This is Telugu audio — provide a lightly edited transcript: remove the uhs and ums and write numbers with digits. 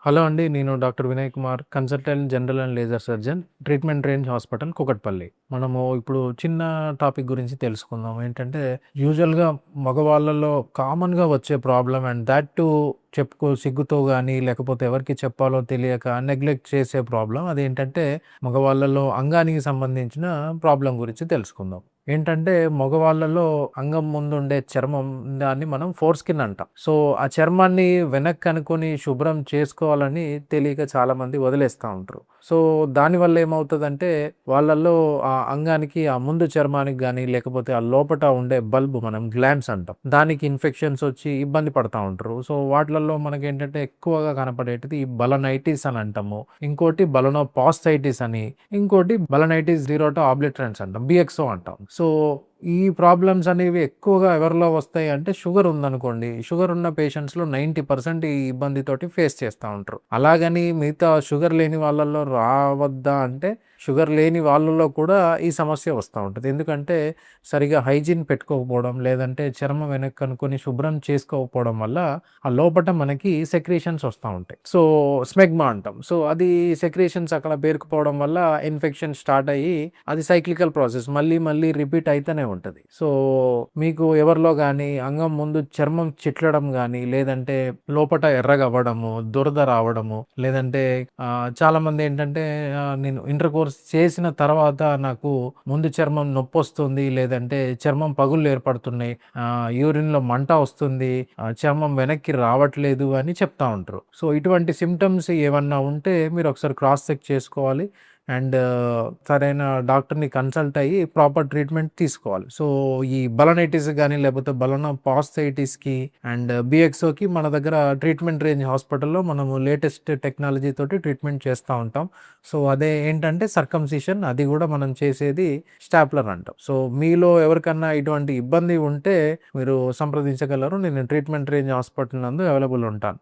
హలో అండి. నేను doctor Vinay Kumar, consultant general and laser surgeon, treatment range hospital Kukatpally. మనము ఇప్పుడు చిన్న టాపిక్ గురించి తెలుసుకుందాం. ఏంటంటే యూజువల్‌గా మగవాళ్ళలో కామన్‌గా వచ్చే ప్రాబ్లమ్ అండ్ థాట్ టూ సిగ్గుతో గానీ, లేకపోతే ఎవరికి చెప్పాలో తెలియక నెగ్లెక్ట్ చేసే ప్రాబ్లమ్. అదేంటంటే మగవాళ్ళలో అంగానికి సంబంధించిన ప్రాబ్లమ్ గురించి తెలుసుకుందాం. ఏంటంటే మగవాళ్ళలో అంగం ముందుండే చర్మం దాన్ని మనం ఫోర్ స్కిన్ అంటాం. సో, ఆ చర్మాన్ని వెనక్కి అనుకోని శుభ్రం చేసుకోవాలని తెలియక చాలామంది వదిలేస్తా ఉంటారు. సో, దానివల్ల ఏమవుతదంటే వాళ్ళల్లో ఆ అంగానికి ఆ ముందు చర్మానికి గానీ, లేకపోతే ఆ లోపట ఉండే బల్బ్ మనం గ్లాండ్స్ అంటాం. దానికి ఇన్ఫెక్షన్స్ వచ్చి ఇబ్బంది పడతా ఉంటారు. సో, వాటిలల్లో మనకేంటంటే ఎక్కువగా కనపడేటిది ఈ బలనైటిస్ అని అంటాము. ఇంకోటి బలనోపాస్థైటిస్ అని, ఇంకోటి బలనైటిస్ జిరోటా ఆబ్లిటరెన్స్ అంటాం. బిఎక్స్ఓ అంటాం. సో, ఈ ప్రాబ్లమ్స్ అనేవి ఎక్కువగా ఎవరిలో వస్తాయి అంటే షుగర్ ఉందనుకోండి. షుగర్ ఉన్న పేషెంట్స్‌లో 90% ఈ ఇబ్బందితోటి ఫేస్ చేస్తా ఉంటారు. అలాగని మిగతా షుగర్ లేని వాళ్ళలో రావద్దా అంటే, షుగర్ లేని వాళ్ళలో కూడా ఈ సమస్య వస్తా ఉంటది. ఎందుకంటే సరిగ్గా హైజీన్ పెట్టుకోకపోవడం, లేదంటే చర్మం వెనక్కి అనుకోని శుభ్రం చేసుకోకపోవడం వల్ల ఆ లోపట మనకి సెక్రీషన్స్ వస్తా ఉంటాయి. సో, స్మెగ్మా అంటాం. సో, అది సెక్రీషన్స్ అక్కడ పేరుకుపోవడం వల్ల ఇన్ఫెక్షన్ స్టార్ట్ అయ్యి అది సైక్లికల్ ప్రాసెస్ మళ్ళీ మళ్ళీ రిపీట్ అయితేనే ఉంటది. సో, మీకు ఎవరిలో గానీ అంగం ముందు చర్మం చిట్లడం గానీ, లేదంటే లోపట ఎర్రగా అవ్వడము, దురద రావడము, లేదంటే చాలామందేంటంటే నేను ఇంటర్‌కోర్స్ చేసిన తర్వాత నాకు ముందు చర్మం నొప్పొస్తుంది, లేదంటే చర్మం పగుళ్ళు ఏర్పడుతున్నాయి, యూరిన్‌లో మంట వస్తుంది, చర్మం వెనక్కి రావట్లేదు అని చెప్తా ఉంటారు. సో, ఇటువంటి సింప్టమ్స్ ఏమన్నా ఉంటే మీరు ఒకసారి క్రాస్ చెక్ చేసుకోవాలి. అండ్ సరైన డాక్టర్‌ని కన్సల్ట్ అయ్యి ప్రాపర్ ట్రీట్మెంట్ తీసుకోవాలి. సో, ఈ బలనైటిస్ గానీ, లేకపోతే బలనోపాస్థైటిస్‌కి అండ్ బిఎక్స్ఓకి మన దగ్గర ట్రీట్మెంట్ రేంజ్ హాస్పిటల్‌లో మనము లేటెస్ట్ టెక్నాలజీ తోటి ట్రీట్మెంట్ చేస్తా ఉంటాం. సో, అదే ఏంటంటే సర్కంసిషన్, అది గూడా మనం చేసేది స్టాప్లర్ అంటాం. సో, మీలో ఎవరికన్నా ఇటువంటి ఇబ్బంది ఉంటే మీరు సంప్రదించగలరు. నేను ట్రీట్మెంట్ రేంజ్ హాస్పిటల్ నందు అవైలబుల్ ఉంటాను.